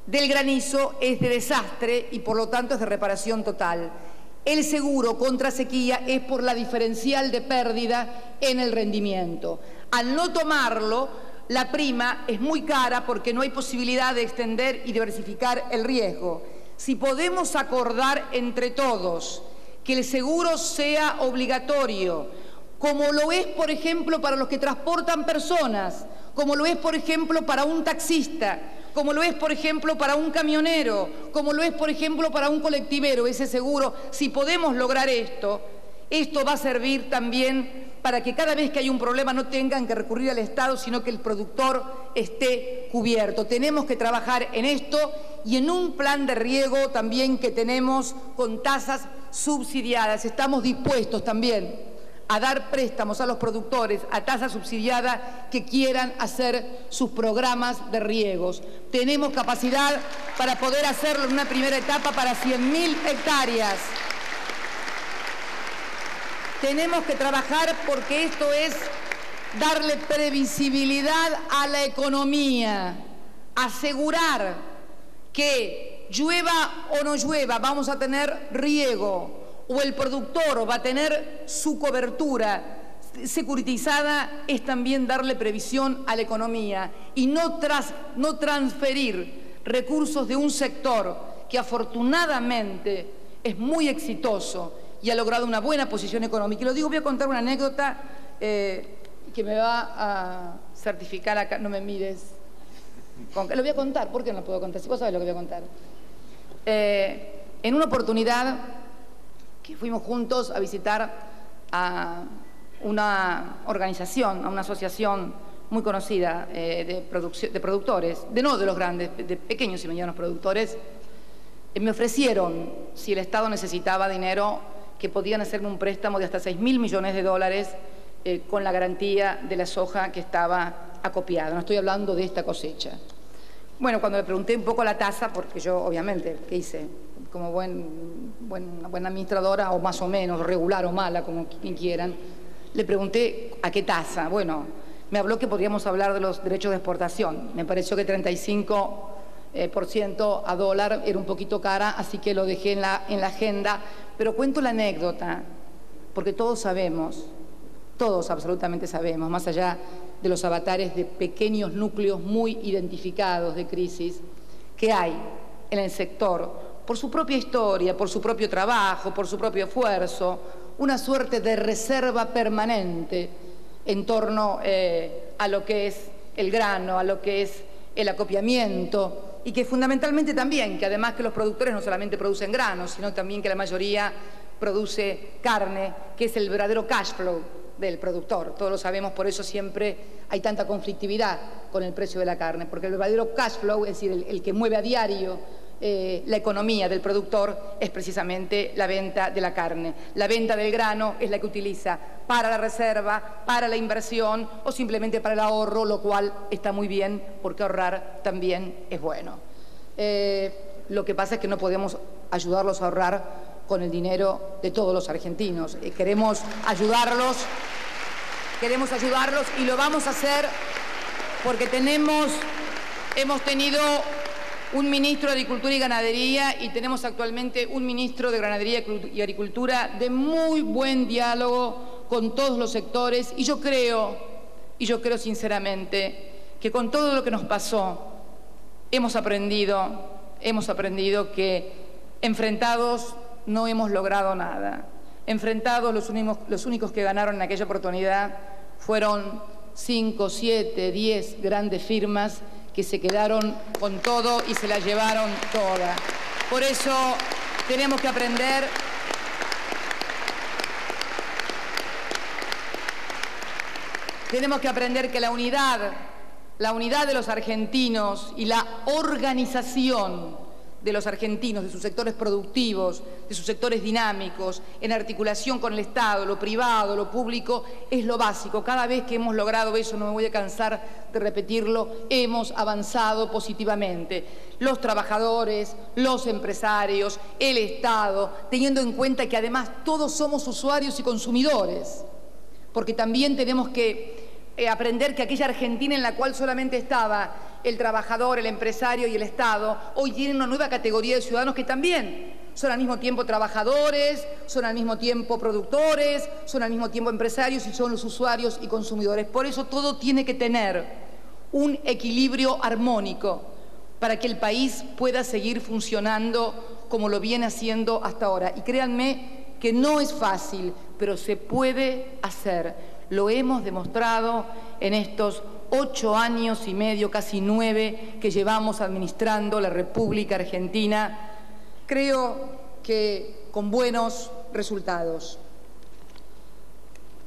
del granizo es de desastre y por lo tanto es de reparación total. El seguro contra sequía es por la diferencial de pérdida en el rendimiento. Al no tomarlo, la prima es muy cara porque no hay posibilidad de extender y diversificar el riesgo. Si podemos acordar entre todos que el seguro sea obligatorio, como lo es, por ejemplo, para los que transportan personas, como lo es, por ejemplo, para un taxista, como lo es, por ejemplo, para un camionero, como lo es, por ejemplo, para un colectivero, ese seguro, si podemos lograr esto, esto va a servir también para que cada vez que hay un problema no tengan que recurrir al Estado, sino que el productor esté cubierto. Tenemos que trabajar en esto y en un plan de riego también que tenemos con tasas subsidiadas. Estamos dispuestos también a dar préstamos a los productores a tasa subsidiada que quieran hacer sus programas de riegos. Tenemos capacidad para poder hacerlo en una primera etapa para 100.000 hectáreas. Tenemos que trabajar porque esto es darle previsibilidad a la economía, asegurar que llueva o no llueva, vamos a tener riego, o el productor va a tener su cobertura securitizada, es también darle previsión a la economía y no transferir recursos de un sector que afortunadamente es muy exitoso y ha logrado una buena posición económica. Y lo digo, voy a contar una anécdota que me va a certificar acá, no me mires. Lo voy a contar, ¿por qué no lo puedo contar? Si vos sabés lo que voy a contar. En una oportunidad que fuimos juntos a visitar a una organización, a una asociación muy conocida de productores, no de los grandes, de pequeños y medianos productores, me ofrecieron, si el Estado necesitaba dinero, que podían hacerme un préstamo de hasta 6.000 millones de dólares con la garantía de la soja que estaba acopiada. No estoy hablando de esta cosecha. Bueno, cuando le pregunté un poco la tasa, porque yo obviamente, ¿qué hice? Como buena administradora, o más o menos, regular o mala, como quien quieran, le pregunté a qué tasa. Bueno, me habló que podríamos hablar de los derechos de exportación. Me pareció que 35% a dólar era un poquito cara, así que lo dejé en la agenda. Pero cuento la anécdota, porque todos sabemos, todos absolutamente sabemos, más allá de los avatares de pequeños núcleos muy identificados de crisis, que hay en el sector, por su propia historia, por su propio trabajo, por su propio esfuerzo, una suerte de reserva permanente en torno a lo que es el grano, a lo que es el acopiamiento, y que fundamentalmente también, que además que los productores no solamente producen granos, sino también que la mayoría produce carne, que es el verdadero cash flow del productor. Todos lo sabemos, por eso siempre hay tanta conflictividad con el precio de la carne, porque el verdadero cash flow, es decir, el que mueve a diario la economía del productor, es precisamente la venta de la carne. La venta del grano es la que utiliza para la reserva, para la inversión o simplemente para el ahorro, lo cual está muy bien porque ahorrar también es bueno. Lo que pasa es que no podemos ayudarlos a ahorrar con el dinero de todos los argentinos. Queremos ayudarlos y lo vamos a hacer porque hemos tenido un ministro de Agricultura y Ganadería y tenemos actualmente un ministro de Ganadería y Agricultura de muy buen diálogo con todos los sectores y yo creo sinceramente que con todo lo que nos pasó hemos aprendido que enfrentados no hemos logrado nada. Enfrentados los únicos que ganaron en aquella oportunidad fueron 5, 7, 10 grandes firmas que se quedaron con todo y se la llevaron toda. Por eso tenemos que aprender que la unidad de los argentinos y la organización de los argentinos, de sus sectores productivos, de sus sectores dinámicos, en articulación con el Estado, lo privado, lo público, es lo básico. Cada vez que hemos logrado eso, no me voy a cansar de repetirlo, hemos avanzado positivamente. Los trabajadores, los empresarios, el Estado, teniendo en cuenta que además todos somos usuarios y consumidores, porque también tenemos que aprender que aquella Argentina en la cual solamente estaba el trabajador, el empresario y el Estado, hoy tienen una nueva categoría de ciudadanos que también son al mismo tiempo trabajadores, son al mismo tiempo productores, son al mismo tiempo empresarios y son los usuarios y consumidores. Por eso todo tiene que tener un equilibrio armónico para que el país pueda seguir funcionando como lo viene haciendo hasta ahora. Y créanme que no es fácil, pero se puede hacer. Lo hemos demostrado en estos 8 años y medio, casi 9, que llevamos administrando la República Argentina, creo que con buenos resultados.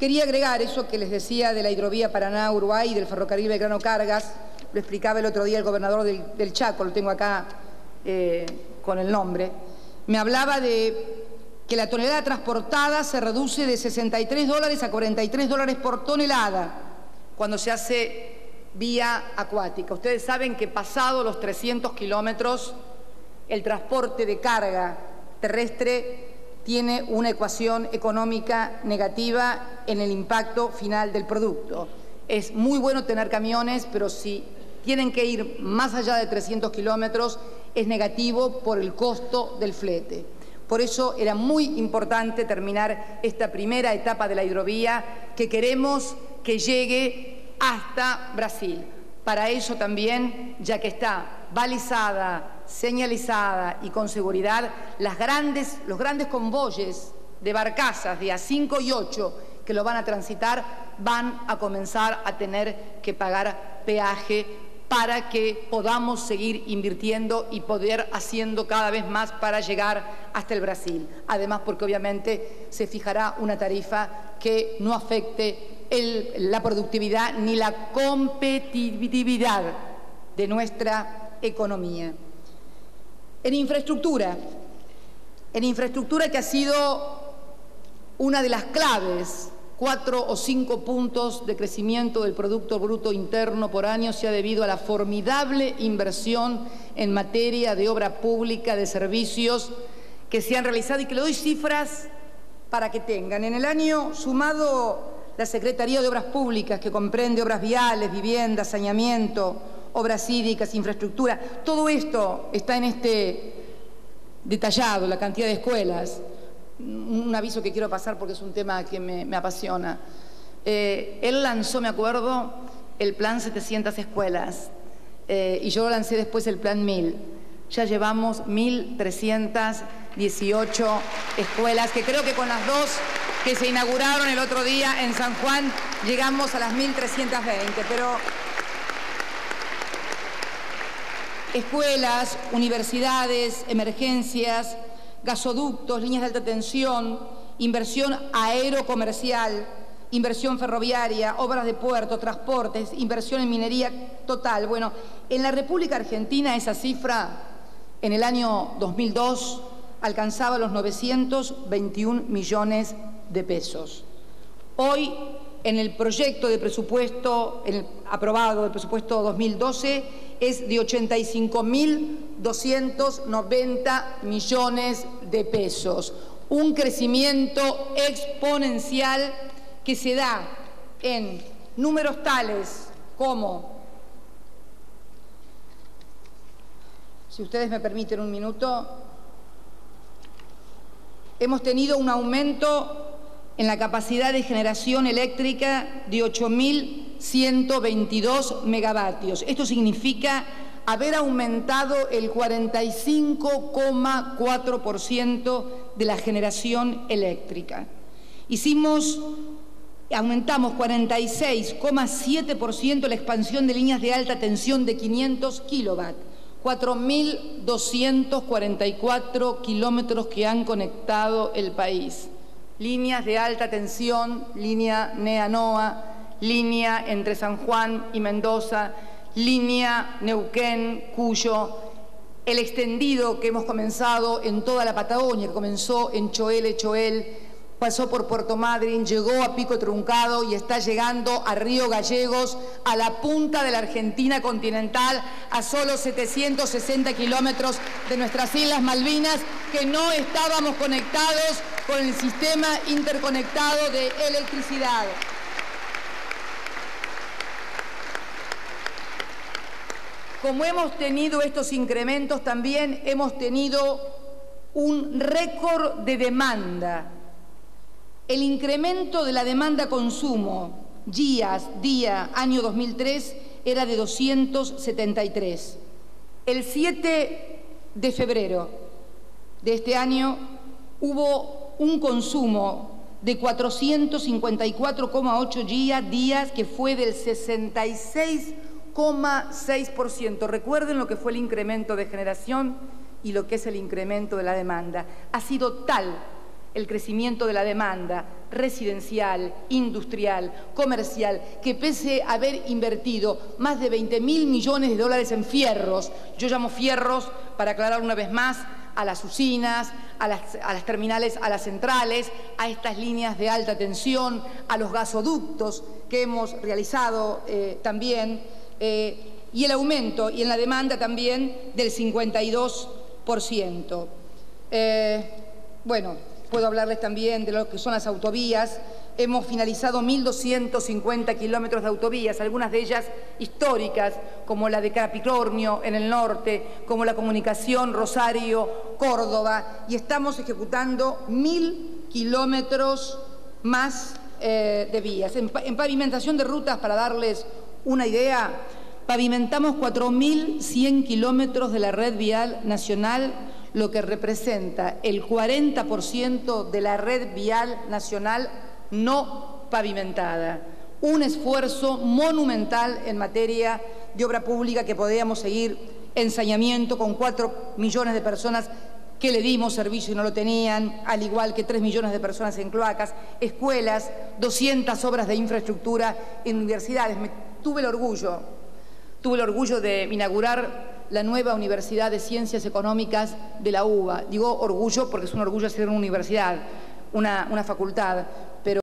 Quería agregar eso que les decía de la hidrovía Paraná-Uruguay y del ferrocarril Belgrano-Cargas. Lo explicaba el otro día el gobernador del Chaco, lo tengo acá con el nombre. Me hablaba de que la tonelada transportada se reduce de $63 a $43 por tonelada cuando se hace vía acuática. Ustedes saben que pasado los 300 kilómetros, el transporte de carga terrestre tiene una ecuación económica negativa en el impacto final del producto. Es muy bueno tener camiones, pero si tienen que ir más allá de 300 kilómetros, es negativo por el costo del flete. Por eso era muy importante terminar esta primera etapa de la hidrovía que queremos que llegue hasta Brasil. Para eso también, ya que está balizada, señalizada y con seguridad, los grandes convoyes de barcazas de A5 y 8 que lo van a transitar van a comenzar a tener que pagar peaje para que podamos seguir invirtiendo y poder haciendo cada vez más para llegar hasta el Brasil. Además, porque obviamente se fijará una tarifa que no afecte la productividad ni la competitividad de nuestra economía. En infraestructura que ha sido una de las claves, 4 o 5 puntos de crecimiento del Producto Bruto Interno por año se ha debido a la formidable inversión en materia de obra pública, de servicios que se han realizado y que le doy cifras para que tengan. En el año sumado la Secretaría de Obras Públicas, que comprende obras viales, viviendas, saneamiento, obras hídricas, infraestructura, todo esto está en este detallado, la cantidad de escuelas. Un aviso que quiero pasar porque es un tema que me apasiona. Él lanzó, me acuerdo, el plan 700 escuelas y yo lancé después el plan 1000. Ya llevamos 1.318 escuelas, que creo que con las dos que se inauguraron el otro día en San Juan llegamos a las 1.320, pero escuelas, universidades, emergencias, gasoductos, líneas de alta tensión, inversión aerocomercial, inversión ferroviaria, obras de puerto, transportes, inversión en minería total. Bueno, en la República Argentina esa cifra en el año 2002 alcanzaba los 921 millones de pesos. Hoy, en el proyecto de presupuesto aprobado del presupuesto 2012, es de 85.290 millones de pesos. Un crecimiento exponencial que se da en números tales como, si ustedes me permiten un minuto, hemos tenido un aumento en la capacidad de generación eléctrica de 8.122 megavatios. Esto significa haber aumentado el 45,4% de la generación eléctrica. Aumentamos 46,7% la expansión de líneas de alta tensión de 500 kilovatios, 4.244 kilómetros que han conectado el país. Líneas de alta tensión, línea NEA-NOA, línea entre San Juan y Mendoza, línea Neuquén, Cuyo, el extendido que hemos comenzado en toda la Patagonia, que comenzó en Choel, pasó por Puerto Madryn, llegó a Pico Truncado y está llegando a Río Gallegos, a la punta de la Argentina continental, a solo 760 kilómetros de nuestras Islas Malvinas, que no estábamos conectados con el sistema interconectado de electricidad. como hemos tenido estos incrementos, también hemos tenido un récord de demanda. El incremento de la demanda consumo, día, año 2003, era de 273. El 7 de febrero de este año hubo un consumo de 454,8 días, que fue del 66,6%. Recuerden lo que fue el incremento de generación y lo que es el incremento de la demanda. Ha sido tal el crecimiento de la demanda residencial, industrial, comercial, que pese a haber invertido más de 20.000 millones de dólares en fierros, yo llamo fierros, para aclarar una vez más, a las usinas, a las terminales, a las centrales, a estas líneas de alta tensión, a los gasoductos que hemos realizado también, y el aumento y en la demanda también del 52%. Bueno, puedo hablarles también de lo que son las autovías. Hemos finalizado 1.250 kilómetros de autovías, algunas de ellas históricas, como la de Capricornio en el norte, como la comunicación Rosario-Córdoba, y estamos ejecutando 1.000 kilómetros más de vías. En pavimentación de rutas, para darles una idea, pavimentamos 4.100 kilómetros de la red vial nacional, lo que representa el 40% de la red vial nacional no pavimentada. Un esfuerzo monumental en materia de obra pública que podríamos seguir en saneamiento con 4 millones de personas que le dimos servicio y no lo tenían, al igual que 3 millones de personas en cloacas, escuelas, 200 obras de infraestructura en universidades. Tuve el orgullo de inaugurar la nueva Universidad de Ciencias Económicas de la UBA. Digo orgullo porque es un orgullo ser una universidad, una facultad, pero